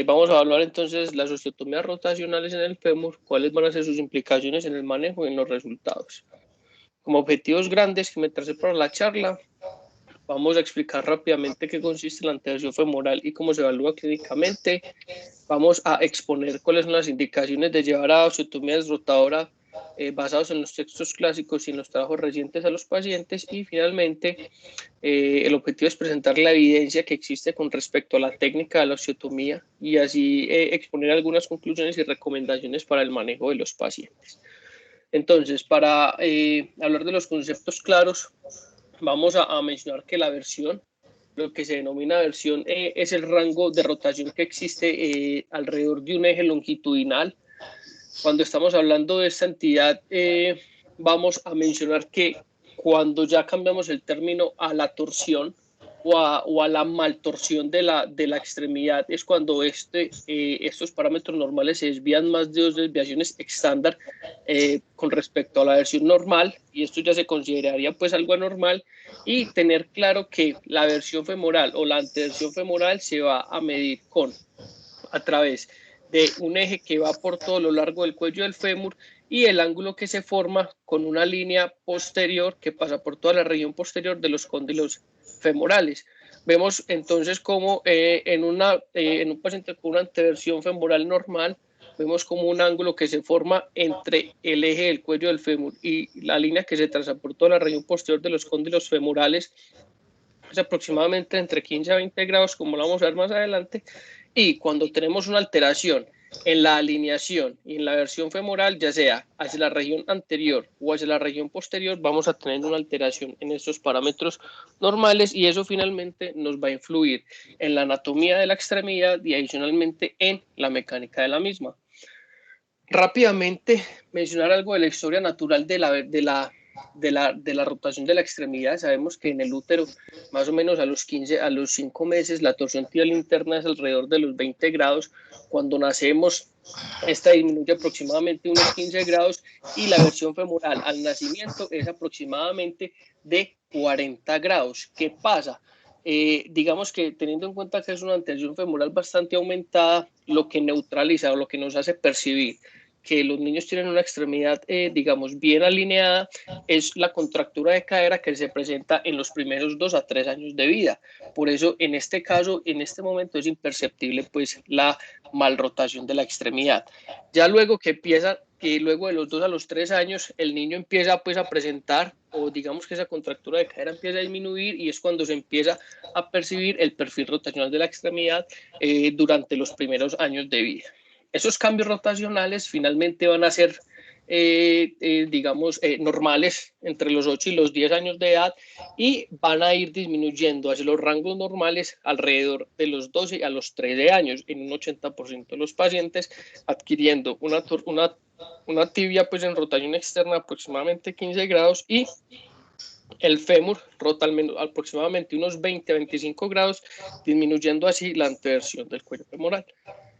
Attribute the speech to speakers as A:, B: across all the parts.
A: Vamos a evaluar entonces las osteotomías rotacionales en el fémur, cuáles van a ser sus implicaciones en el manejo y en los resultados. Como objetivos grandes que me tracé para la charla, vamos a explicar rápidamente qué consiste la anteversión femoral y cómo se evalúa clínicamente. Vamos a exponer cuáles son las indicaciones de llevar a osteotomía desrotadora basados en los textos clásicos y en los trabajos recientes a los pacientes. Y finalmente, el objetivo es presentar la evidencia que existe con respecto a la técnica de la osteotomía y así exponer algunas conclusiones y recomendaciones para el manejo de los pacientes. Entonces, para hablar de los conceptos claros, vamos a mencionar que la versión, lo que se denomina versión, es el rango de rotación que existe alrededor de un eje longitudinal. Cuando estamos hablando de esta entidad, vamos a mencionar que cuando ya cambiamos el término a la torsión o a la maltorsión de la extremidad, es cuando estos parámetros normales se desvían más de 2 desviaciones estándar con respecto a la versión normal, y esto ya se consideraría pues algo anormal, y tener claro que la versión femoral o la anteversión femoral se va a medir a través de un eje que va por todo lo largo del cuello del fémur y el ángulo que se forma con una línea posterior que pasa por toda la región posterior de los cóndilos femorales. Vemos entonces como en un paciente con una anteversión femoral normal, vemos como un ángulo que se forma entre el eje del cuello del fémur y la línea que se traza por toda la región posterior de los cóndilos femorales es aproximadamente entre 15 a 20 grados, como lo vamos a ver más adelante. Y cuando tenemos una alteración en la alineación y en la versión femoral, ya sea hacia la región anterior o hacia la región posterior, vamos a tener una alteración en estos parámetros normales, y eso finalmente nos va a influir en la anatomía de la extremidad y adicionalmente en la mecánica de la misma. Rápidamente mencionar algo de la historia natural de la rotación de la extremidad. Sabemos que en el útero, más o menos a los 5 meses, la torsión tibial interna es alrededor de los 20 grados. Cuando nacemos, esta disminuye aproximadamente unos 15 grados, y la versión femoral al nacimiento es aproximadamente de 40 grados. ¿Qué pasa? Digamos que teniendo en cuenta que es una anteversión femoral bastante aumentada, lo que neutraliza o lo que nos hace percibir que los niños tienen una extremidad, digamos, bien alineada, es la contractura de cadera que se presenta en los primeros 2 a 3 años de vida. Por eso, en este caso, en este momento es imperceptible pues la malrotación de la extremidad. Ya luego que luego de los 2 a los 3 años, el niño empieza pues a presentar, o digamos que esa contractura de cadera empieza a disminuir, y es cuando se empieza a percibir el perfil rotacional de la extremidad durante los primeros años de vida. Esos cambios rotacionales finalmente van a ser, digamos, normales entre los 8 y los 10 años de edad, y van a ir disminuyendo hacia los rangos normales alrededor de los 12 a los 13 años en un 80% de los pacientes, adquiriendo una tibia pues en rotación externa aproximadamente 15 grados, y el fémur rota al menos aproximadamente unos 20 a 25 grados, disminuyendo así la anteversión del cuello femoral.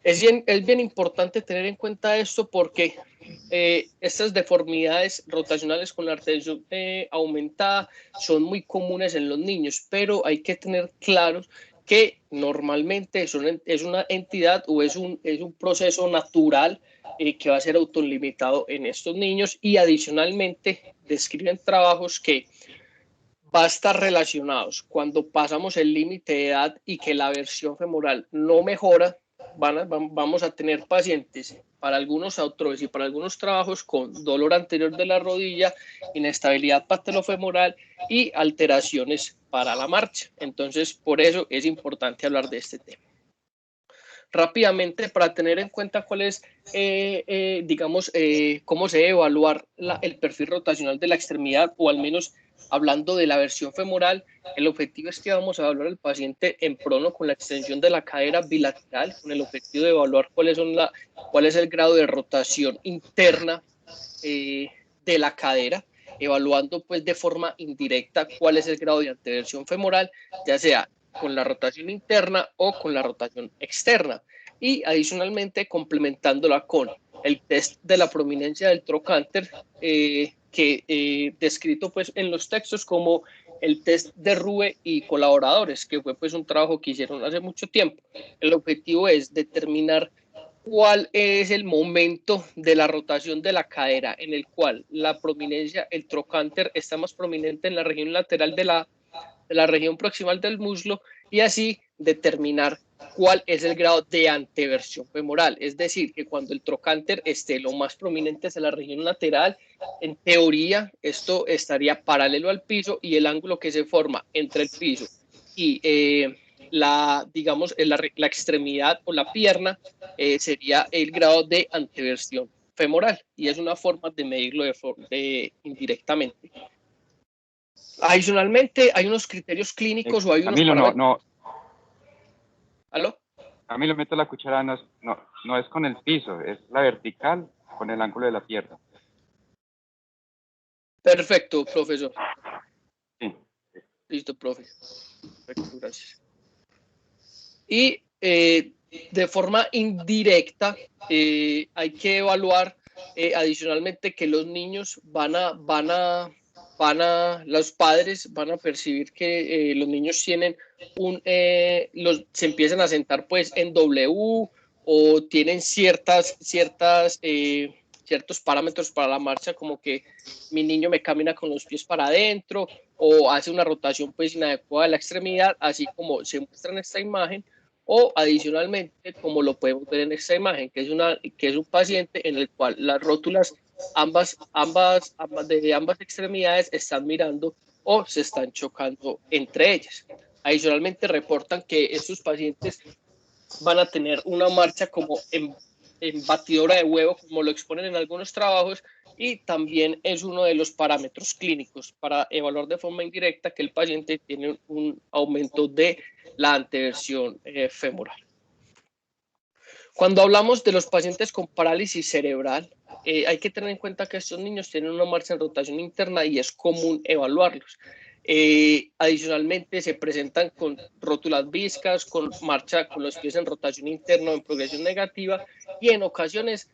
A: Es bien importante tener en cuenta esto porque estas deformidades rotacionales con la arterial aumentada son muy comunes en los niños, pero hay que tener claro que normalmente es una entidad o es un proceso natural que va a ser autolimitado en estos niños, y adicionalmente describen trabajos que va a estar relacionados cuando pasamos el límite de edad y que la versión femoral no mejora. Vamos a tener pacientes para algunos autores y para algunos trabajos con dolor anterior de la rodilla, inestabilidad patelofemoral y alteraciones para la marcha. Entonces, por eso es importante hablar de este tema. Rápidamente, para tener en cuenta cuál es, digamos, cómo se debe evaluar el perfil rotacional de la extremidad, o al menos hablando de la versión femoral, el objetivo es que vamos a evaluar al paciente en prono con la extensión de la cadera bilateral, con el objetivo de evaluar cuál es el grado de rotación interna de la cadera, evaluando pues de forma indirecta cuál es el grado de anteversión femoral, ya sea con la rotación interna o con la rotación externa, y adicionalmente complementándola con el test de la prominencia del trocánter, descrito pues en los textos como el test de Rue y colaboradores, que fue pues un trabajo que hicieron hace mucho tiempo. El objetivo es determinar cuál es el momento de la rotación de la cadera en el cual la prominencia, el trocánter, está más prominente en la región lateral de la región proximal del muslo, y así determinar cuál es el grado de anteversión femoral. Es decir, que cuando el trocánter esté lo más prominente hacia la región lateral, en teoría esto estaría paralelo al piso, y el ángulo que se forma entre el piso y digamos, la extremidad o la pierna sería el grado de anteversión femoral, y es una forma de medirlo indirectamente. Adicionalmente, hay unos criterios clínicos o hay unos
B: Camilo,
A: parámetros. ¿Aló?
B: Camilo, meto la cuchara, no es con el piso, es la vertical con el ángulo de la pierna.
A: Perfecto, profesor.
B: Sí.
A: Listo, profe. Perfecto, gracias. Y de forma indirecta, hay que evaluar adicionalmente que los niños los padres van a percibir que los niños tienen se empiezan a sentar pues en W, o tienen ciertos parámetros para la marcha, como que mi niño me camina con los pies para adentro o hace una rotación pues inadecuada de la extremidad, así como se muestra en esta imagen. O adicionalmente, como lo podemos ver en esta imagen, que es un paciente en el cual las rótulas de ambas extremidades están mirando o se están chocando entre ellas. Adicionalmente, reportan que estos pacientes van a tener una marcha como en batidora de huevo, como lo exponen en algunos trabajos, y también es uno de los parámetros clínicos para evaluar de forma indirecta que el paciente tiene un aumento de la anteversión femoral. Cuando hablamos de los pacientes con parálisis cerebral, hay que tener en cuenta que estos niños tienen una marcha en rotación interna y es común evaluarlos. Adicionalmente, se presentan con rótulas viscas, con marcha con los pies en rotación interna o en progresión negativa, y en ocasiones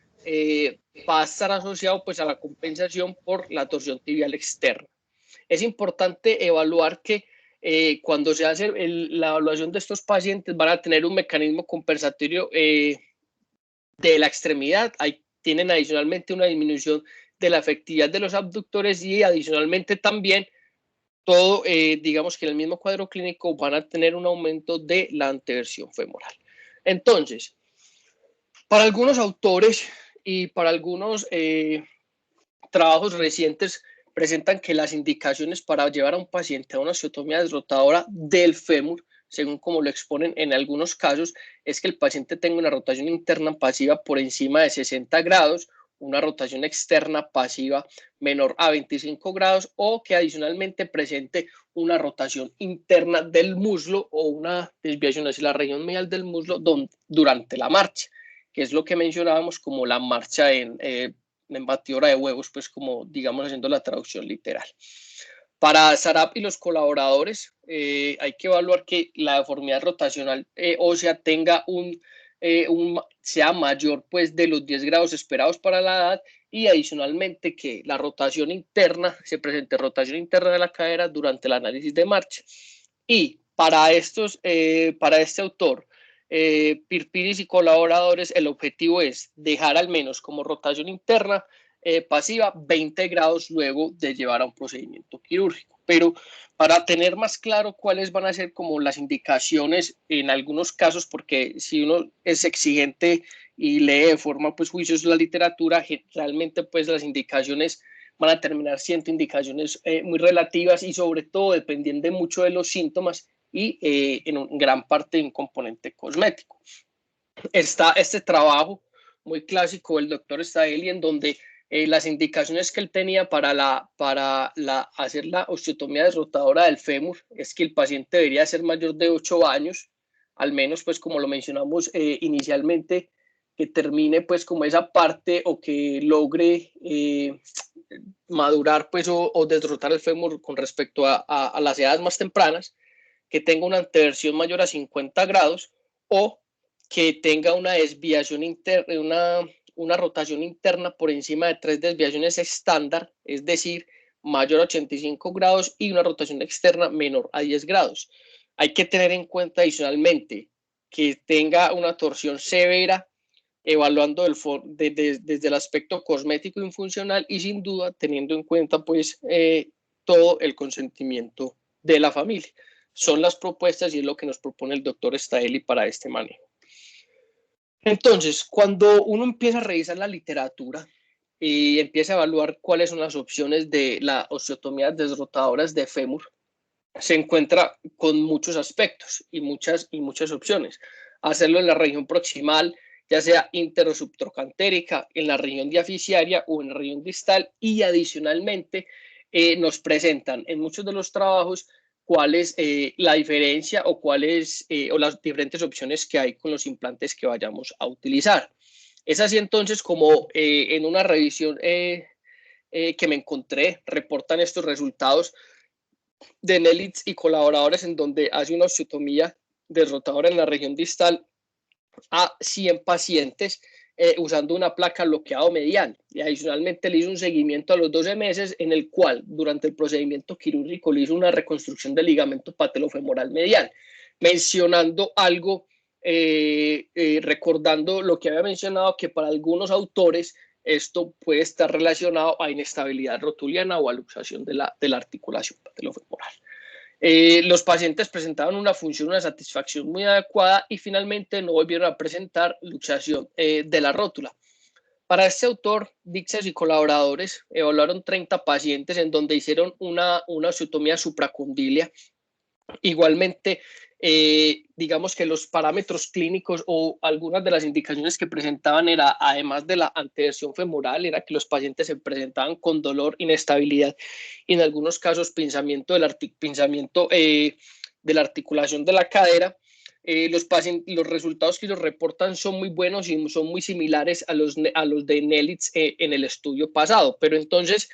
A: va a estar asociado pues, a la compensación por la torsión tibial externa. Es importante evaluar que cuando se hace la evaluación de estos pacientes van a tener un mecanismo compensatorio de la extremidad. Tienen adicionalmente una disminución de la efectividad de los abductores, y adicionalmente también todo, digamos que en el mismo cuadro clínico van a tener un aumento de la anteversión femoral. Entonces, para algunos autores y para algunos trabajos recientes presentan que las indicaciones para llevar a un paciente a una osteotomía desrotadora del fémur, según como lo exponen en algunos casos, es que el paciente tenga una rotación interna pasiva por encima de 60 grados, una rotación externa pasiva menor a 25 grados, o que adicionalmente presente una rotación interna del muslo o una desviación hacia la región medial del muslo durante la marcha, que es lo que mencionábamos como la marcha en batidora de huevos, pues como digamos haciendo la traducción literal. Para Sarap y los colaboradores, hay que evaluar que la deformidad rotacional ósea tenga sea mayor pues de los 10 grados esperados para la edad, y adicionalmente que la rotación interna, se presente rotación interna de la cadera durante el análisis de marcha. Y para este autor, Pirpiris y colaboradores, el objetivo es dejar al menos como rotación interna pasiva 20 grados luego de llevar a un procedimiento quirúrgico. Pero para tener más claro cuáles van a ser como las indicaciones en algunos casos, porque si uno es exigente y lee de forma pues juiciosa la literatura, realmente pues las indicaciones van a terminar siendo indicaciones muy relativas, y sobre todo dependiendo mucho de los síntomas y en gran parte de un componente cosmético. Está este trabajo muy clásico del doctor Staeli, en donde las indicaciones que él tenía para hacer la osteotomía desrotadora del fémur es que el paciente debería ser mayor de 8 años, al menos pues como lo mencionamos inicialmente, que termine pues como esa parte o que logre madurar pues o desrotar el fémur con respecto a las edades más tempranas, que tenga una anteversión mayor a 50 grados, o que tenga una desviación interna, una rotación interna por encima de 3 desviaciones estándar, es decir, mayor a 85 grados y una rotación externa menor a 10 grados. Hay que tener en cuenta adicionalmente que tenga una torsión severa, evaluando desde el aspecto cosmético y funcional, y sin duda teniendo en cuenta pues todo el consentimiento de la familia. Son las propuestas y es lo que nos propone el doctor Staeli para este manejo. Entonces, cuando uno empieza a revisar la literatura y empieza a evaluar cuáles son las opciones de la osteotomía desrotadoras de fémur, se encuentra con muchos aspectos y muchas opciones. Hacerlo en la región proximal, ya sea inter o subtrocantérica, en la región diaficiaria o en la región distal, y adicionalmente nos presentan en muchos de los trabajos cuál es la diferencia o cuáles o las diferentes opciones que hay con los implantes que vayamos a utilizar. Es así entonces como en una revisión que me encontré, reportan estos resultados de Nelitz y colaboradores, en donde hace una osteotomía desrotadora en la región distal a 100 pacientes usando una placa bloqueado medial, y adicionalmente le hizo un seguimiento a los 12 meses en el cual durante el procedimiento quirúrgico le hizo una reconstrucción del ligamento patelofemoral medial, mencionando algo, recordando lo que había mencionado, que para algunos autores esto puede estar relacionado a inestabilidad rotuliana o a luxación de la articulación patelofemoral. Los pacientes presentaban una función, una satisfacción muy adecuada, y finalmente no volvieron a presentar luxación de la rótula. Para este autor, Dixes y colaboradores evaluaron 30 pacientes en donde hicieron una osteotomía supracondilia. Igualmente, digamos que los parámetros clínicos o algunas de las indicaciones que presentaban era, además de la anteversión femoral, era que los pacientes se presentaban con dolor, inestabilidad y en algunos casos pinzamiento de la articulación de la cadera. Los resultados que ellos reportan son muy buenos y son muy similares a los de Nelitz en el estudio pasado. Pero entonces,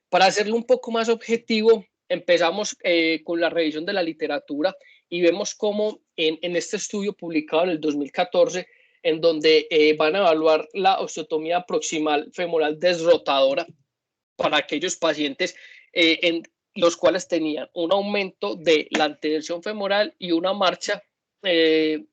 A: para hacerlo un poco más objetivo, empezamos con la revisión de la literatura y vemos cómo en este estudio publicado en el 2014, en donde van a evaluar la osteotomía proximal femoral desrotadora para aquellos pacientes en los cuales tenían un aumento de la anteversión femoral y una marcha en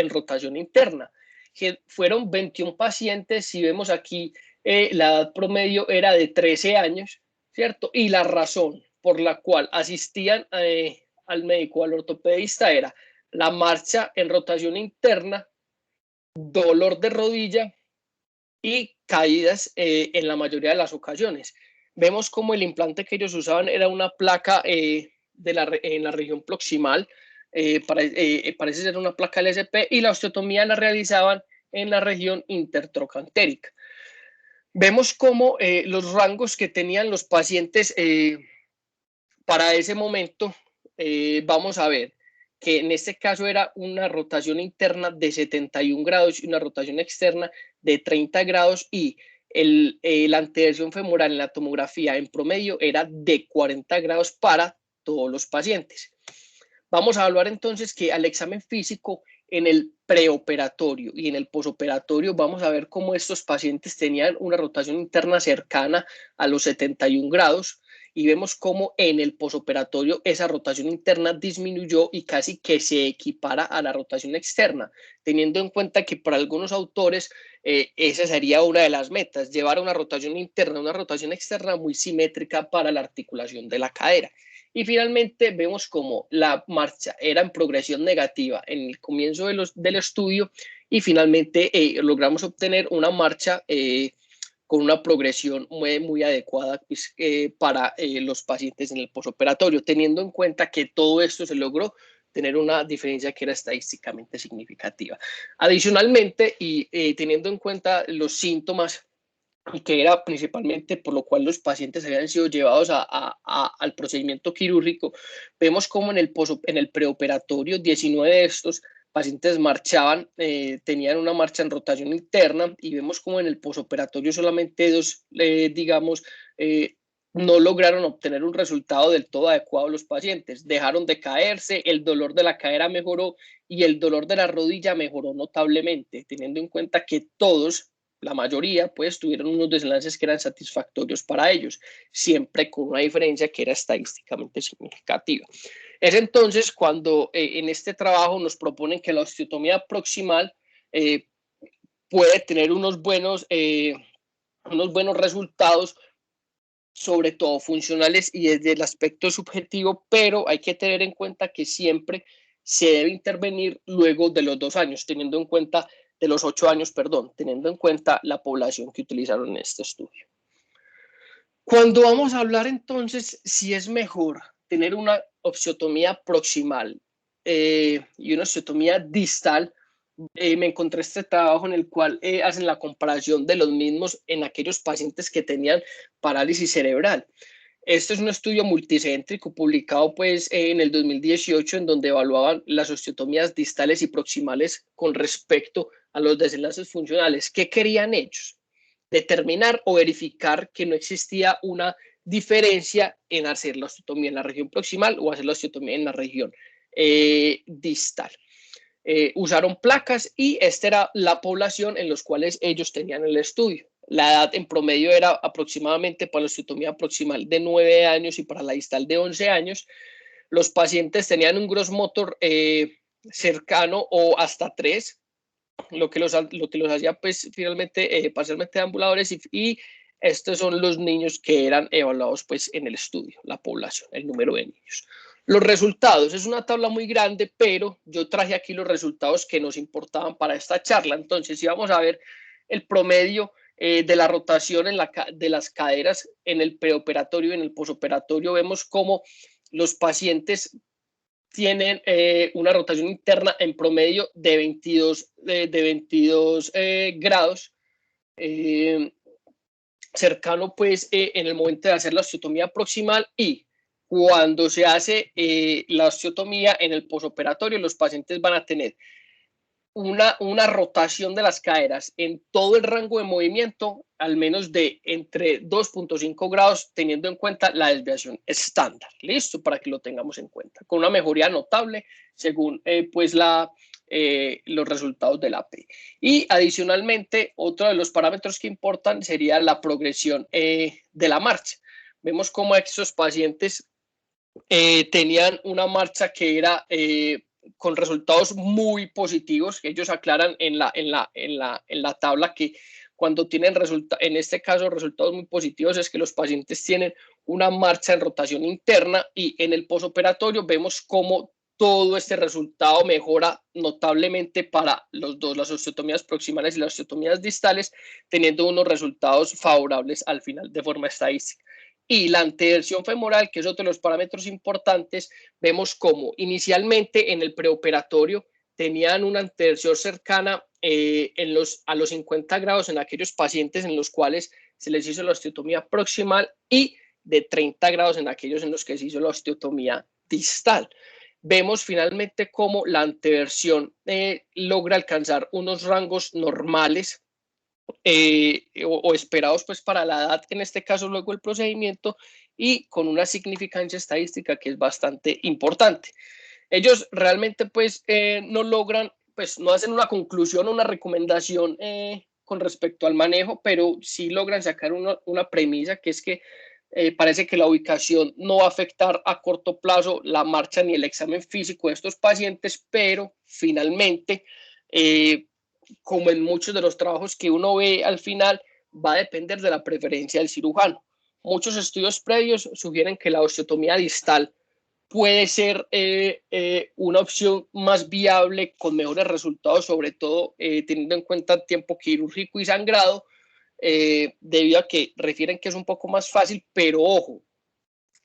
A: rotación interna, que fueron 21 pacientes. Si vemos aquí, la edad promedio era de 13 años, ¿cierto? Y la razón por la cual asistían al médico, al ortopedista, era la marcha en rotación interna, dolor de rodilla y caídas en la mayoría de las ocasiones. Vemos como el implante que ellos usaban era una placa en la región proximal, parece ser una placa LSP, y la osteotomía la realizaban en la región intertrocantérica. Vemos como los rangos que tenían los pacientes para ese momento, vamos a ver que en este caso era una rotación interna de 71 grados y una rotación externa de 30 grados, y la anteversión femoral en la tomografía en promedio era de 40 grados para todos los pacientes. Vamos a evaluar entonces que al examen físico en el preoperatorio y en el posoperatorio vamos a ver cómo estos pacientes tenían una rotación interna cercana a los 71 grados, y vemos cómo en el posoperatorio esa rotación interna disminuyó y casi que se equipara a la rotación externa, teniendo en cuenta que para algunos autores esa sería una de las metas, llevar una rotación interna, una rotación externa muy simétrica para la articulación de la cadera. Y finalmente vemos cómo la marcha era en progresión negativa en el comienzo del estudio, y finalmente logramos obtener una marcha con una progresión muy adecuada pues, para los pacientes en el posoperatorio, teniendo en cuenta que todo esto se logró tener una diferencia que era estadísticamente significativa. Adicionalmente, y teniendo en cuenta los síntomas, y que era principalmente por lo cual los pacientes habían sido llevados al procedimiento quirúrgico, vemos como en el preoperatorio 19 de estos pacientes marchaban, tenían una marcha en rotación interna, y vemos como en el posoperatorio solamente dos, no lograron obtener un resultado del todo adecuado. Los pacientes dejaron de caerse, el dolor de la cadera mejoró y el dolor de la rodilla mejoró notablemente, teniendo en cuenta que todos la mayoría, pues tuvieron unos desenlaces que eran satisfactorios para ellos, siempre con una diferencia que era estadísticamente significativa. Es entonces cuando en este trabajo nos proponen que la osteotomía proximal puede tener unos buenos resultados, sobre todo funcionales y desde el aspecto subjetivo, pero hay que tener en cuenta que siempre se debe intervenir luego de los 2 años, teniendo en cuenta, de los 8 años, perdón, teniendo en cuenta la población que utilizaron en este estudio. Cuando vamos a hablar entonces si es mejor tener una osteotomía proximal y una osteotomía distal, me encontré este trabajo en el cual hacen la comparación de los mismos en aquellos pacientes que tenían parálisis cerebral. Este es un estudio multicéntrico publicado pues en el 2018 en donde evaluaban las osteotomías distales y proximales con respecto a los desenlaces funcionales. ¿Qué querían ellos? Determinar o verificar que no existía una diferencia en hacer la osteotomía en la región proximal o hacer la osteotomía en la región distal. Usaron placas y esta era la población en los cuales ellos tenían el estudio. La edad en promedio era aproximadamente para la osteotomía proximal de 9 años y para la distal de 11 años. Los pacientes tenían un gross motor cercano o hasta 3, lo que los hacía pues finalmente parcialmente ambuladores y estos son los niños que eran evaluados pues en el estudio, la población, el número de niños. Los resultados, es una tabla muy grande, pero yo traje aquí los resultados que nos importaban para esta charla. Entonces, si vamos a ver el promedio de la rotación de las caderas en el preoperatorio y en el posoperatorio, vemos cómo los pacientes tienen una rotación interna en promedio de 22 grados, cercano pues en el momento de hacer la osteotomía proximal, y cuando se hace la osteotomía en el posoperatorio, los pacientes van a tener una rotación de las caderas en todo el rango de movimiento, al menos de entre 2.5 grados, teniendo en cuenta la desviación estándar. Listo, para que lo tengamos en cuenta, con una mejoría notable según pues los resultados del AP. Y adicionalmente, otro de los parámetros que importan sería la progresión de la marcha. Vemos cómo esos pacientes tenían una marcha que era con resultados muy positivos, que ellos aclaran en la tabla que cuando tienen en este caso resultados muy positivos es que los pacientes tienen una marcha en rotación interna, y en el posoperatorio vemos cómo todo este resultado mejora notablemente para los dos, las osteotomías proximales y las osteotomías distales, teniendo unos resultados favorables al final de forma estadística. Y la anteversión femoral, que es otro de los parámetros importantes, vemos cómo inicialmente en el preoperatorio tenían una anteversión cercana a los 50 grados en aquellos pacientes en los cuales se les hizo la osteotomía proximal y de 30 grados en aquellos en los que se hizo la osteotomía distal. Vemos finalmente cómo la anteversión logra alcanzar unos rangos normales o esperados pues para la edad, en este caso luego el procedimiento, y con una significancia estadística que es bastante importante. Ellos realmente pues no logran, pues no hacen una conclusión o una recomendación con respecto al manejo, pero sí logran sacar una premisa, que es que parece que la ubicación no va a afectar a corto plazo la marcha ni el examen físico de estos pacientes, pero finalmente como en muchos de los trabajos que uno ve al final, va a depender de la preferencia del cirujano. Muchos estudios previos sugieren que la osteotomía distal puede ser una opción más viable con mejores resultados, sobre todo teniendo en cuenta el tiempo quirúrgico y sangrado, debido a que refieren que es un poco más fácil, pero ojo,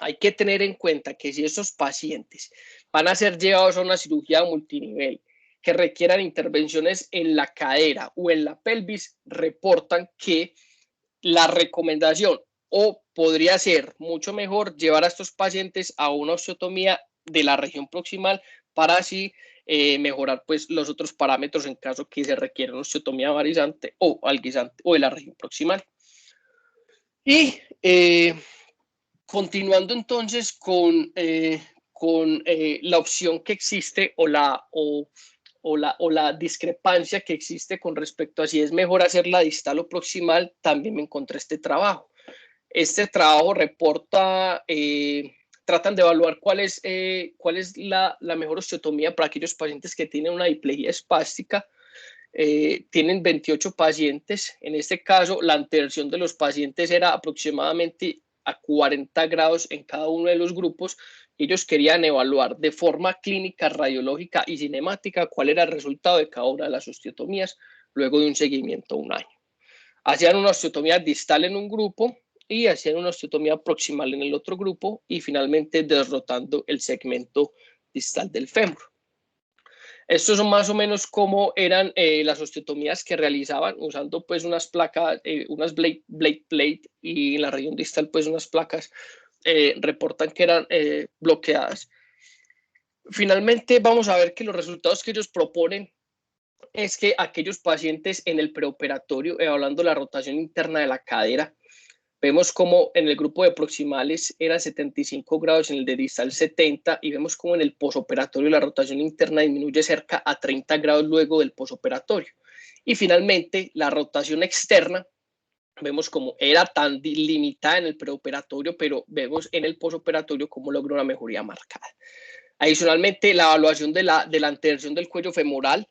A: hay que tener en cuenta que si estos pacientes van a ser llevados a una cirugía multinivel que requieran intervenciones en la cadera o en la pelvis, reportan que la recomendación o podría ser mucho mejor llevar a estos pacientes a una osteotomía de la región proximal para así mejorar pues los otros parámetros en caso que se requiera una osteotomía varizante o alguizante o de la región proximal. Y continuando entonces con la opción que existe o o la discrepancia que existe con respecto a si es mejor hacer la distal o proximal, también me encontré este trabajo. Este trabajo reporta, tratan de evaluar cuál es la mejor osteotomía para aquellos pacientes que tienen una diplegia espástica. Tienen 28 pacientes. En este caso, la anteversión de los pacientes era aproximadamente a 40 grados en cada uno de los grupos. Ellos querían evaluar de forma clínica, radiológica y cinemática cuál era el resultado de cada una de las osteotomías luego de un seguimiento de un año. Hacían una osteotomía distal en un grupo y hacían una osteotomía proximal en el otro grupo y finalmente desrotando el segmento distal del fémur. Estos son más o menos como eran las osteotomías que realizaban usando pues unas placas, unas blade plate, y en la región distal pues unas placas reportan que eran bloqueadas. Finalmente vamos a ver que los resultados que ellos proponen es que aquellos pacientes en el preoperatorio, evaluando la rotación interna de la cadera, vemos como en el grupo de proximales era 75 grados, en el de distal 70, y vemos como en el posoperatorio la rotación interna disminuye cerca a 30 grados luego del posoperatorio. Y finalmente la rotación externa, vemos como era tan limitada en el preoperatorio, pero vemos en el posoperatorio cómo logra una mejoría marcada. Adicionalmente, la evaluación de la anteversión del cuello femoral,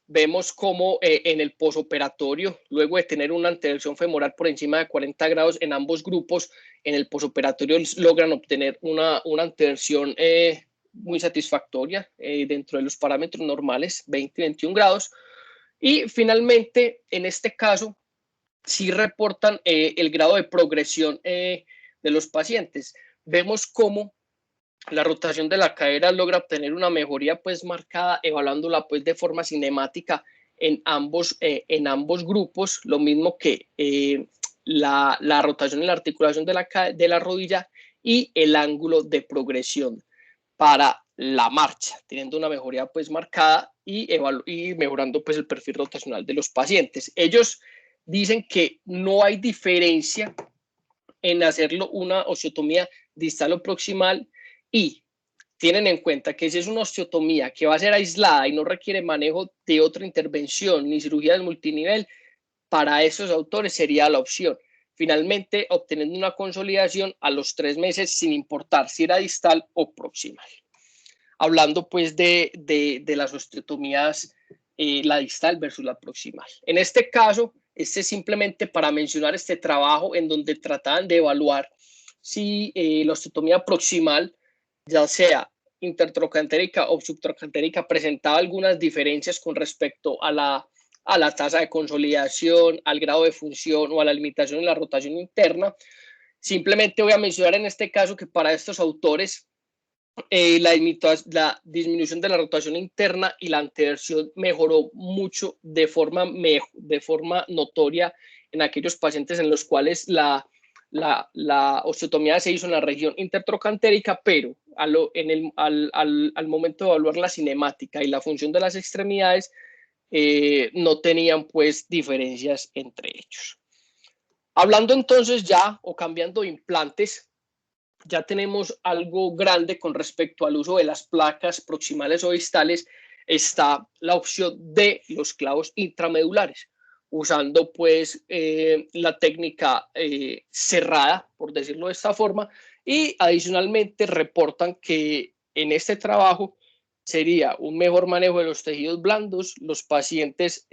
A: vemos cómo en el posoperatorio, luego de tener una anteversión femoral por encima de 40 grados en ambos grupos, en el posoperatorio logran obtener una anteversión muy satisfactoria dentro de los parámetros normales, 20 y 21 grados. Y finalmente, en este caso, sí reportan el grado de progresión de los pacientes. Vemos cómo la rotación de la cadera logra obtener una mejoría pues marcada, evaluándola pues de forma cinemática en ambos grupos, lo mismo que la rotación y la articulación de la rodilla y el ángulo de progresión para la marcha, teniendo una mejoría pues marcada y mejorando pues el perfil rotacional de los pacientes. Ellos dicen que no hay diferencia en hacerlo una osteotomía distal o proximal, y tienen en cuenta que si es una osteotomía que va a ser aislada y no requiere manejo de otra intervención ni cirugía de multinivel, para esos autores sería la opción. Finalmente, obteniendo una consolidación a los 3 meses sin importar si era distal o proximal. Hablando pues de las osteotomías, la distal versus la proximal. En este caso, este es simplemente para mencionar este trabajo en donde trataban de evaluar si la osteotomía proximal, ya sea intertrocantérica o subtrocantérica, presentaba algunas diferencias con respecto a la tasa de consolidación, al grado de función o a la limitación en la rotación interna. Simplemente voy a mencionar en este caso que para estos autores la disminución de la rotación interna y la anteversión mejoró mucho de forma notoria en aquellos pacientes en los cuales la osteotomía se hizo en la región intertrocantérica, pero al momento de evaluar la cinemática y la función de las extremidades, no tenían pues diferencias entre ellos. Hablando entonces ya o cambiando de implantes, ya tenemos algo grande con respecto al uso de las placas proximales o distales. Está la opción de los clavos intramedulares, usando pues la técnica cerrada, por decirlo de esta forma, y adicionalmente reportan que en este trabajo sería un mejor manejo de los tejidos blandos, los pacientes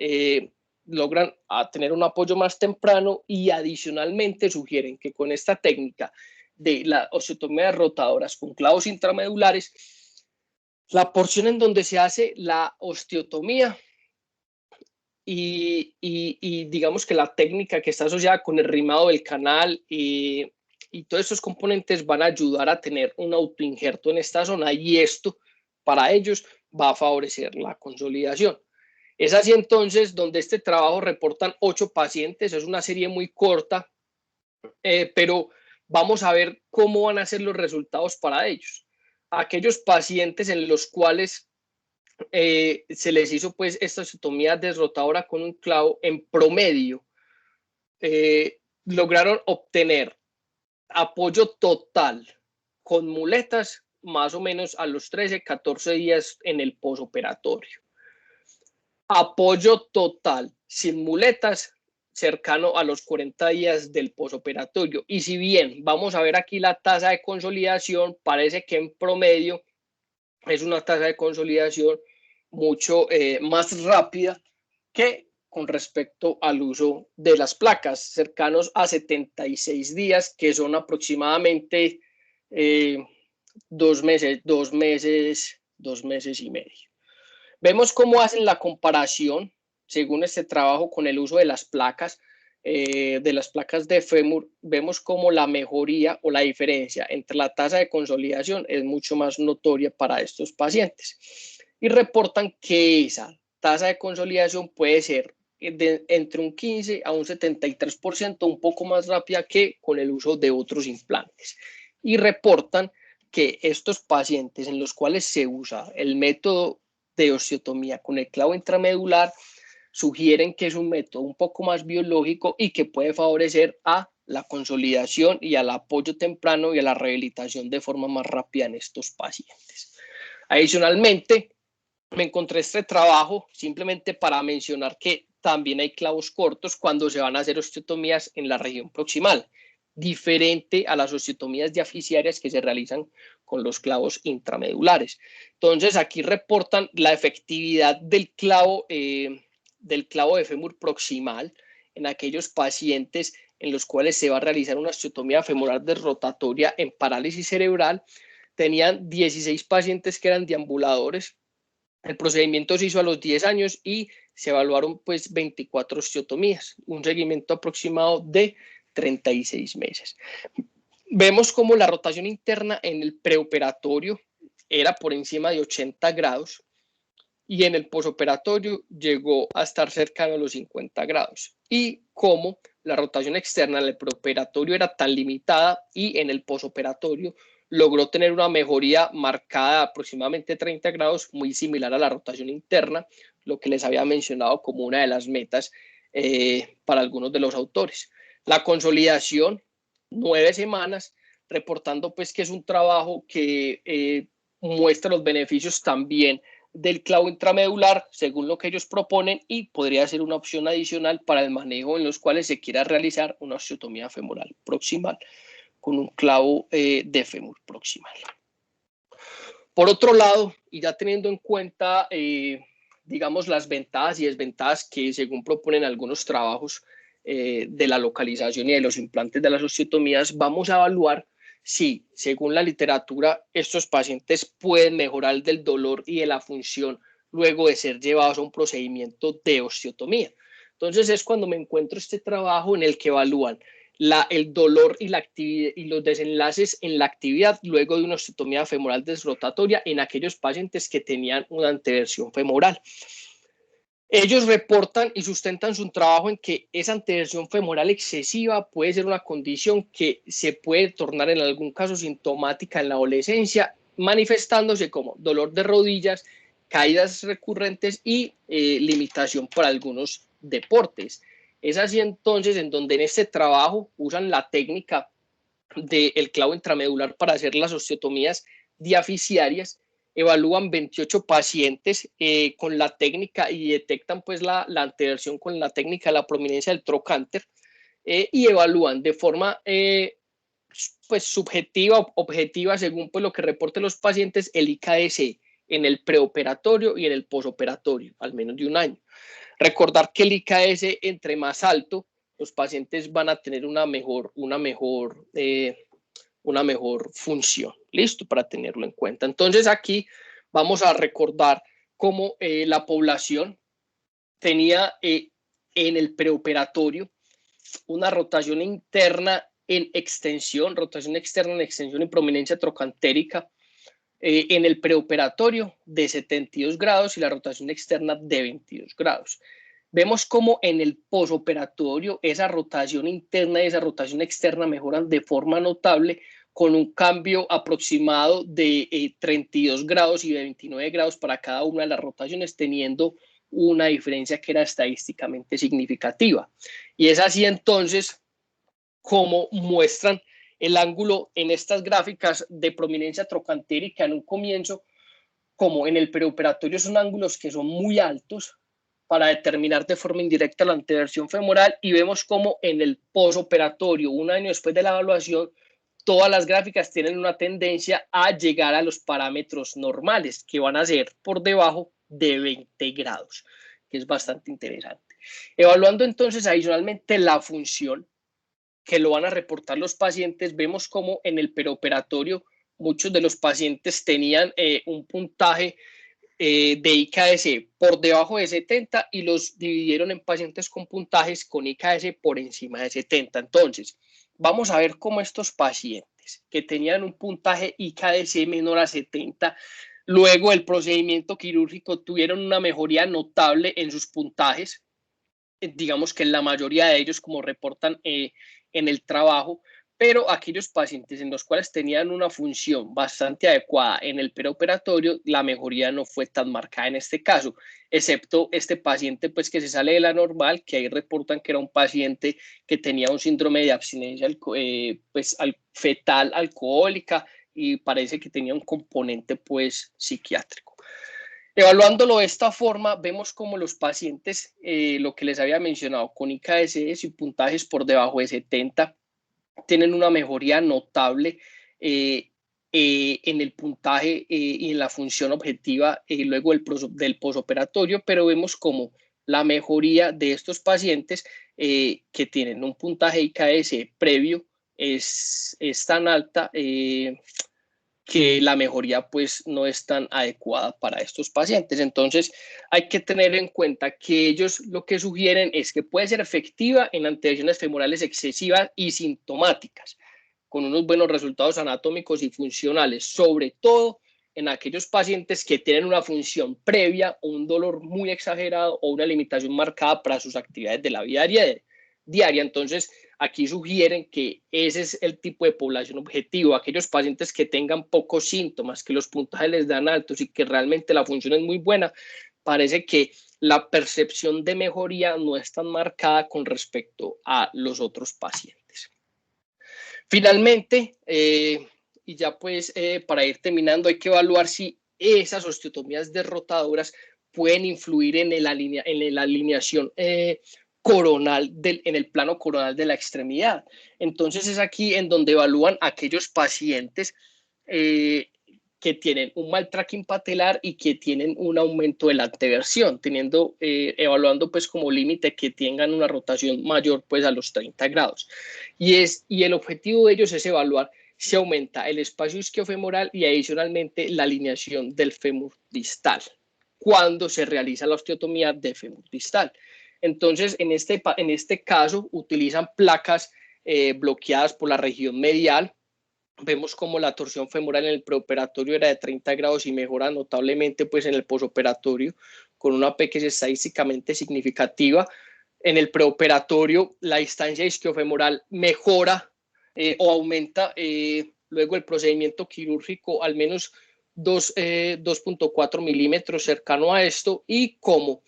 A: logran tener un apoyo más temprano, y adicionalmente sugieren que con esta técnica de la osteotomía de rotadoras con clavos intramedulares, la porción en donde se hace la osteotomía y digamos que la técnica que está asociada con el rimado del canal y todos estos componentes van a ayudar a tener un autoinjerto en esta zona, y esto para ellos va a favorecer la consolidación. Es así entonces donde este trabajo reportan 8 pacientes, es una serie muy corta, pero vamos a ver cómo van a ser los resultados para ellos. Aquellos pacientes en los cuales se les hizo pues esta osteotomía desrotadora con un clavo, en promedio lograron obtener apoyo total con muletas más o menos a los 13-14 días en el posoperatorio. apoyo total, sin muletas, cercano a los 40 días del posoperatorio. Y si bien vamos a ver aquí la tasa de consolidación, parece que en promedio es una tasa de consolidación mucho más rápida que con respecto al uso de las placas, cercanos a 76 días, que son aproximadamente 2 meses y medio. Vemos cómo hacen la comparación, según este trabajo, con el uso de las placas de fémur. Vemos cómo la mejoría o la diferencia entre la tasa de consolidación es mucho más notoria para estos pacientes. Y reportan que esa tasa de consolidación puede ser entre un 15 a un 73%, un poco más rápida que con el uso de otros implantes. Y reportan que estos pacientes en los cuales se usa el método de osteotomía con el clavo intramedular sugieren que es un método un poco más biológico y que puede favorecer a la consolidación y al apoyo temprano y a la rehabilitación de forma más rápida en estos pacientes. Adicionalmente, me encontré este trabajo simplemente para mencionar que también hay clavos cortos cuando se van a hacer osteotomías en la región proximal, diferente a las osteotomías diaficiarias que se realizan con los clavos intramedulares. Entonces, aquí reportan la efectividad del clavo de fémur proximal en aquellos pacientes en los cuales se va a realizar una osteotomía femoral desrotatoria en parálisis cerebral. Tenían 16 pacientes que eran deambuladores. El procedimiento se hizo a los 10 años y se evaluaron pues 24 osteotomías, un seguimiento aproximado de 36 meses. Vemos como la rotación interna en el preoperatorio era por encima de 80 grados y en el posoperatorio llegó a estar cercano a los 50 grados. Y como la rotación externa en el preoperatorio era tan limitada y en el posoperatorio logró tener una mejoría marcada de aproximadamente 30 grados, muy similar a la rotación interna, lo que les había mencionado como una de las metas para algunos de los autores. La consolidación, 9 semanas, reportando pues que es un trabajo que muestra los beneficios también del clavo intramedular, según lo que ellos proponen, y podría ser una opción adicional para el manejo en los cuales se quiera realizar una osteotomía femoral proximal con un clavo de fémur proximal. Por otro lado, y ya teniendo en cuenta, digamos, las ventajas y desventajas que según proponen algunos trabajos de la localización y de los implantes de las osteotomías, vamos a evaluar si, según la literatura, estos pacientes pueden mejorar del dolor y de la función luego de ser llevados a un procedimiento de osteotomía. Entonces es cuando me encuentro este trabajo en el que evalúan el dolor y los desenlaces en la actividad luego de una osteotomía femoral desrotatoria en aquellos pacientes que tenían una anteversión femoral. Ellos reportan y sustentan su trabajo en que esa anteversión femoral excesiva puede ser una condición que se puede tornar en algún caso sintomática en la adolescencia, manifestándose como dolor de rodillas, caídas recurrentes y limitación para algunos deportes. Es así entonces en donde en este trabajo usan la técnica del clavo intramedular para hacer las osteotomías diaficiarias. Evalúan 28 pacientes con la técnica y detectan pues la anteversión con la técnica de la prominencia del trocánter y evalúan de forma pues subjetiva, objetiva, según pues lo que reporten los pacientes, el IKS en el preoperatorio y en el posoperatorio, al menos de un año. Recordar que el IKS entre más alto, los pacientes van a tener una mejor función. Listo, para tenerlo en cuenta. Entonces aquí vamos a recordar cómo la población tenía en el preoperatorio una rotación interna en extensión, rotación externa en extensión y prominencia trocantérica en el preoperatorio de 72 grados y la rotación externa de 22 grados. Vemos cómo en el posoperatorio esa rotación interna y esa rotación externa mejoran de forma notable con un cambio aproximado de 32 grados y de 29 grados para cada una de las rotaciones, teniendo una diferencia que era estadísticamente significativa. Y es así entonces como muestran el ángulo en estas gráficas de prominencia trocantérica en un comienzo, como en el preoperatorio son ángulos que son muy altos para determinar de forma indirecta la anteversión femoral y vemos como en el posoperatorio, un año después de la evaluación, todas las gráficas tienen una tendencia a llegar a los parámetros normales, que van a ser por debajo de 20 grados, que es bastante interesante. Evaluando entonces adicionalmente la función, que lo van a reportar los pacientes, vemos como en el peroperatorio muchos de los pacientes tenían un puntaje de IKS por debajo de 70 y los dividieron en pacientes con puntajes con IKS por encima de 70. Entonces, vamos a ver cómo estos pacientes que tenían un puntaje IKS menor a 70, luego del procedimiento quirúrgico tuvieron una mejoría notable en sus puntajes. Digamos que la mayoría de ellos, como reportan en el trabajo, pero aquellos pacientes en los cuales tenían una función bastante adecuada en el peroperatorio, la mejoría no fue tan marcada en este caso, excepto este paciente pues que se sale de la normal, que ahí reportan que era un paciente que tenía un síndrome de abstinencia pues, fetal alcohólica y parece que tenía un componente pues psiquiátrico. Evaluándolo de esta forma, vemos como los pacientes, lo que les había mencionado, con IKS y puntajes por debajo de 70, tienen una mejoría notable en el puntaje y en la función objetiva luego del posoperatorio, pero vemos como la mejoría de estos pacientes que tienen un puntaje IKS previo es tan alta que la mejoría pues no es tan adecuada para estos pacientes. Entonces hay que tener en cuenta que ellos lo que sugieren es que puede ser efectiva en anteversiones femorales excesivas y sintomáticas, con unos buenos resultados anatómicos y funcionales, sobre todo en aquellos pacientes que tienen una función previa o un dolor muy exagerado o una limitación marcada para sus actividades de la vida diaria. Entonces, aquí sugieren que ese es el tipo de población objetivo, aquellos pacientes que tengan pocos síntomas, que los puntajes les dan altos y que realmente la función es muy buena. Parece que la percepción de mejoría no es tan marcada con respecto a los otros pacientes. Finalmente, y ya pues para ir terminando, hay que evaluar si esas osteotomías derrotadoras pueden influir en la alineación coronal en el plano coronal de la extremidad. Entonces es aquí en donde evalúan aquellos pacientes que tienen un mal tracking patelar y que tienen un aumento de la anteversión, evaluando pues como límite que tengan una rotación mayor pues a los 30 grados. Y el objetivo de ellos es evaluar si aumenta el espacio isquiofemoral y adicionalmente la alineación del fémur distal cuando se realiza la osteotomía de fémur distal. Entonces, en este caso, utilizan placas bloqueadas por la región medial. Vemos como la torsión femoral en el preoperatorio era de 30 grados y mejora notablemente pues, en el posoperatorio, con una P que es estadísticamente significativa. En el preoperatorio, la distancia isquiofemoral mejora o aumenta luego el procedimiento quirúrgico al menos 2.4 milímetros cercano a esto, y como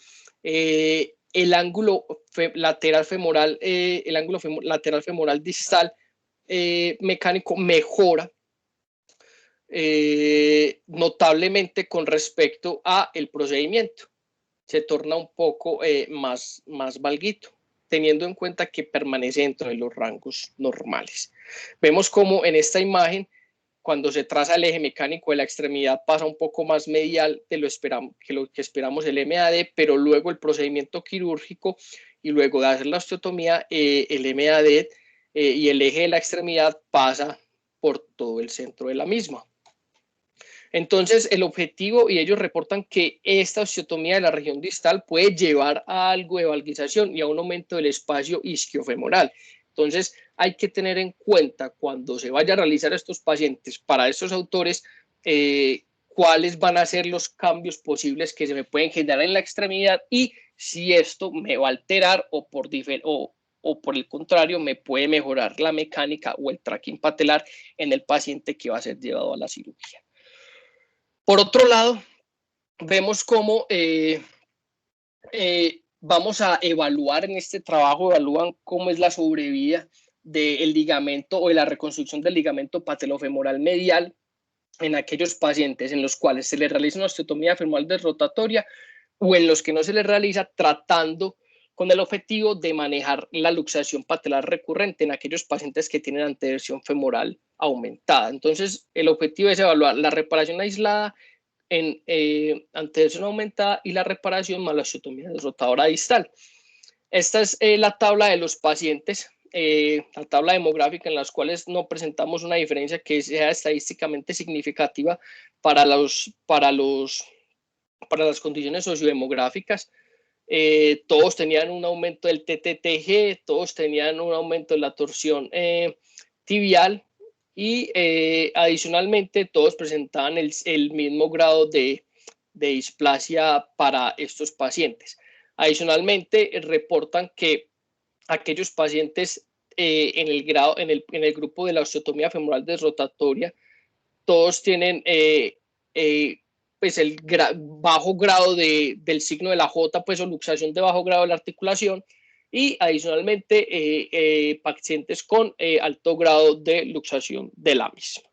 A: el ángulo lateral femoral distal mecánico mejora notablemente con respecto a el procedimiento. Se torna un poco más valguito, teniendo en cuenta que permanece dentro de los rangos normales. Vemos como en esta imagen, cuando se traza el eje mecánico de la extremidad, pasa un poco más medial de lo que esperamos el MAD, pero luego el procedimiento quirúrgico y luego de hacer la osteotomía, el MAD y el eje de la extremidad pasa por todo el centro de la misma. Entonces, el objetivo, y ellos reportan que esta osteotomía de la región distal puede llevar a algo de valguización y a un aumento del espacio isquiofemoral. Entonces, hay que tener en cuenta cuando se vaya a realizar a estos pacientes, para estos autores, cuáles van a ser los cambios posibles que se me pueden generar en la extremidad y si esto me va a alterar o por el contrario me puede mejorar la mecánica o el tracking patelar en el paciente que va a ser llevado a la cirugía. Por otro lado, vemos cómo vamos a evaluar en este trabajo, evalúan cómo es la sobrevida del ligamento o de la reconstrucción del ligamento patelofemoral medial en aquellos pacientes en los cuales se les realiza una osteotomía femoral derrotatoria o en los que no se les realiza, tratando con el objetivo de manejar la luxación patelar recurrente en aquellos pacientes que tienen anteversión femoral aumentada. Entonces, el objetivo es evaluar la reparación aislada en anteversión aumentada y la reparación más la osteotomía rotadora distal. Esta es la tabla de los pacientes, la tabla demográfica en las cuales no presentamos una diferencia que sea estadísticamente significativa para las condiciones sociodemográficas. Todos tenían un aumento del TTTG, todos tenían un aumento de la torsión tibial y adicionalmente todos presentaban el mismo grado de displasia para estos pacientes. Adicionalmente, reportan que aquellos pacientes en el grupo de la osteotomía femoral desrotatoria, todos tienen pues el bajo grado del signo de la J, pues o luxación de bajo grado de la articulación, y adicionalmente pacientes con alto grado de luxación de la misma.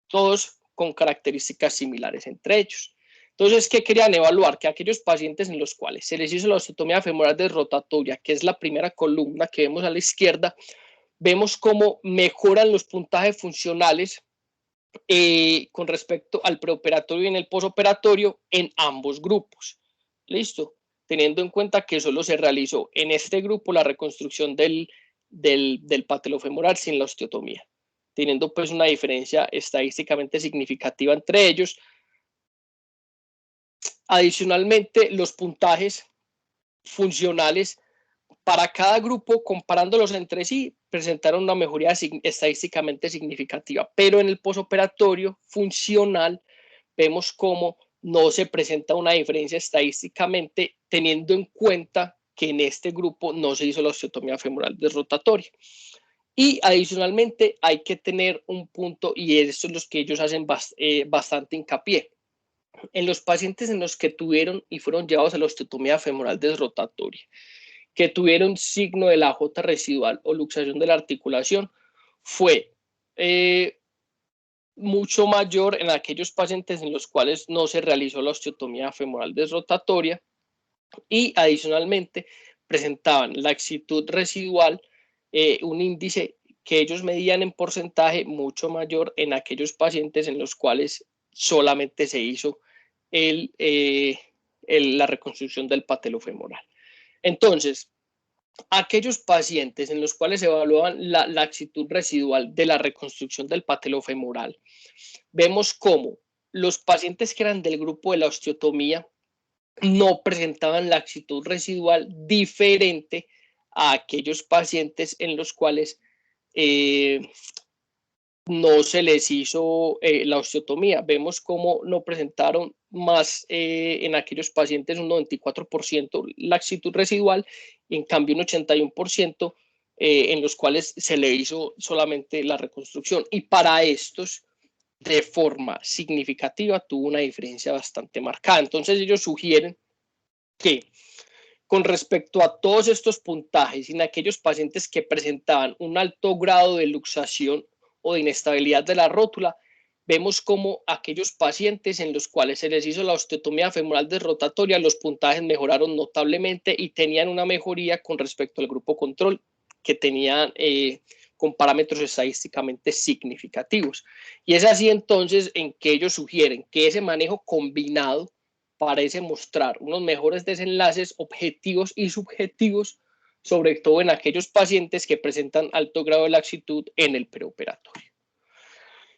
A: Todos con características similares entre ellos. Entonces, ¿qué querían evaluar? Que aquellos pacientes en los cuales se les hizo la osteotomía femoral desrotatoria, que es la primera columna que vemos a la izquierda, vemos cómo mejoran los puntajes funcionales con respecto al preoperatorio y en el posoperatorio en ambos grupos. ¿Listo? Teniendo en cuenta que solo se realizó en este grupo la reconstrucción del patelofemoral sin la osteotomía, teniendo pues una diferencia estadísticamente significativa entre ellos. Adicionalmente, los puntajes funcionales para cada grupo, comparándolos entre sí, presentaron una mejoría estadísticamente significativa, pero en el posoperatorio funcional vemos cómo no se presenta una diferencia estadísticamente, teniendo en cuenta que en este grupo no se hizo la osteotomía femoral desrotatoria. Y adicionalmente hay que tener un punto, y esto es lo que ellos hacen bastante hincapié. En los pacientes en los que tuvieron y fueron llevados a la osteotomía femoral desrotatoria, que tuvieron signo de la J residual o luxación de la articulación, fue mucho mayor en aquellos pacientes en los cuales no se realizó la osteotomía femoral desrotatoria, y adicionalmente presentaban laxitud residual, un índice que ellos medían en porcentaje mucho mayor en aquellos pacientes en los cuales solamente se hizo la reconstrucción del patelofemoral. Entonces, aquellos pacientes en los cuales se evaluaban la laxitud residual de la reconstrucción del patelofemoral, vemos cómo los pacientes que eran del grupo de la osteotomía no presentaban laxitud residual diferente a aquellos pacientes en los cuales no se les hizo la osteotomía. Vemos cómo no presentaron más en aquellos pacientes un 94% laxitud residual, y en cambio un 81% en los cuales se le hizo solamente la reconstrucción. Y para estos, de forma significativa, tuvo una diferencia bastante marcada. Entonces ellos sugieren que con respecto a todos estos puntajes, en aquellos pacientes que presentaban un alto grado de luxación o de inestabilidad de la rótula, vemos como aquellos pacientes en los cuales se les hizo la osteotomía femoral desrotatoria, los puntajes mejoraron notablemente y tenían una mejoría con respecto al grupo control, que tenían con parámetros estadísticamente significativos. Y es así entonces en que ellos sugieren que ese manejo combinado parece mostrar unos mejores desenlaces objetivos y subjetivos, sobre todo en aquellos pacientes que presentan alto grado de laxitud en el preoperatorio.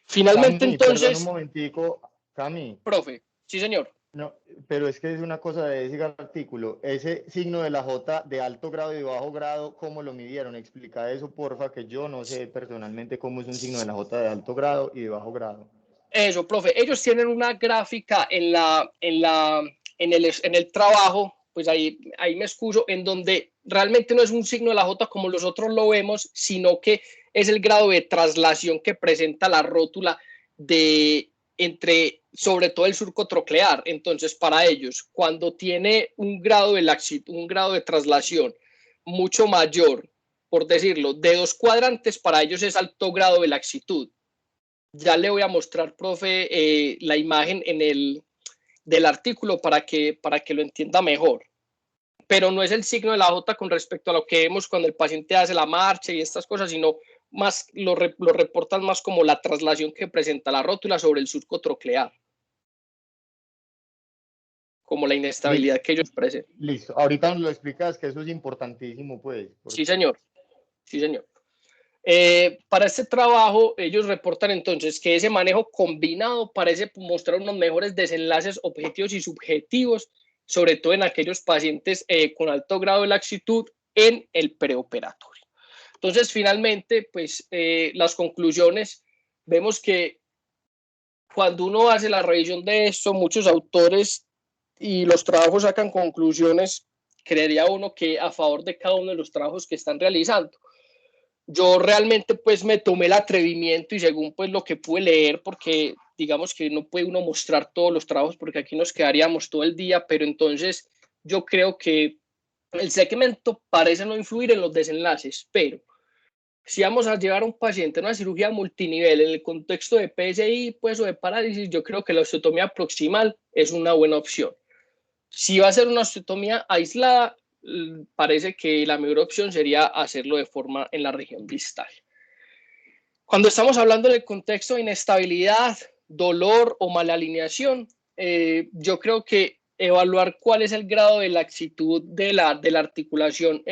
A: Finalmente,
C: Cami,
A: entonces...
C: Perdón un momentico, Cami.
A: Profe, sí, señor.
C: No, pero es que es una cosa de ese artículo. Ese signo de la J de alto grado y de bajo grado, ¿cómo lo midieron? Explica eso, porfa, que yo no sé personalmente cómo es un signo de la J de alto grado y de bajo grado.
A: Eso, profe. Ellos tienen una gráfica en el trabajo, pues ahí me excuso, en donde realmente no es un signo de la J como nosotros lo vemos, sino que es el grado de traslación que presenta la rótula entre, sobre todo, el surco troclear. Entonces, para ellos, cuando tiene un grado de laxitud, un grado de traslación mucho mayor, por decirlo, de 2 cuadrantes, para ellos es alto grado de laxitud. Ya le voy a mostrar, profe, la imagen del artículo para que lo entienda mejor. Pero no es el signo de la J con respecto a lo que vemos cuando el paciente hace la marcha y estas cosas, sino más lo reportan más como la traslación que presenta la rótula sobre el surco troclear, como la inestabilidad que ellos presentan.
C: Listo, ahorita nos lo explicas, que eso es importantísimo, pues. Porque...
A: Sí, señor. Sí, señor. Para este trabajo, ellos reportan entonces que ese manejo combinado parece mostrar unos mejores desenlaces objetivos y subjetivos, sobre todo en aquellos pacientes con alto grado de laxitud en el preoperatorio. Entonces, finalmente, pues las conclusiones, vemos que cuando uno hace la revisión de esto, muchos autores y los trabajos sacan conclusiones, creería uno que a favor de cada uno de los trabajos que están realizando. Yo realmente pues me tomé el atrevimiento y según pues lo que pude leer, porque digamos que no puede uno mostrar todos los trabajos porque aquí nos quedaríamos todo el día, pero entonces yo creo que el segmento parece no influir en los desenlaces, pero si vamos a llevar a un paciente a una cirugía multinivel en el contexto de PSI pues, o de parálisis, yo creo que la osteotomía proximal es una buena opción. Si va a ser una osteotomía aislada, parece que la mejor opción sería hacerlo de forma en la región distal. Cuando estamos hablando del contexto de inestabilidad, dolor o mala alineación, yo creo que evaluar cuál es el grado de laxitud de la articulación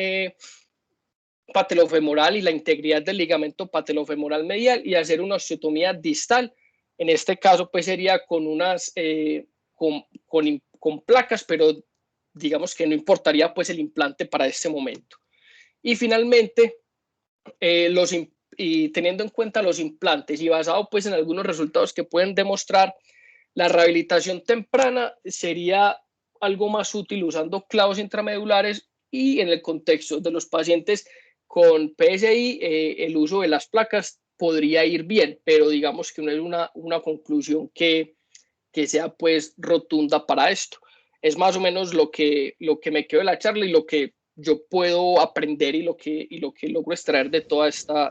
A: patelofemoral y la integridad del ligamento patelofemoral medial y hacer una osteotomía distal. En este caso, pues sería con unas con placas, pero digamos que no importaría pues el implante para este momento. Y finalmente, y teniendo en cuenta los implantes y basado pues en algunos resultados que pueden demostrar, la rehabilitación temprana sería algo más útil usando clavos intramedulares y en el contexto de los pacientes con PSI, el uso de las placas podría ir bien, pero digamos que no es una conclusión que sea pues rotunda para esto. Es más o menos lo que me quedó de la charla y lo que yo puedo aprender y lo que logro extraer de toda esta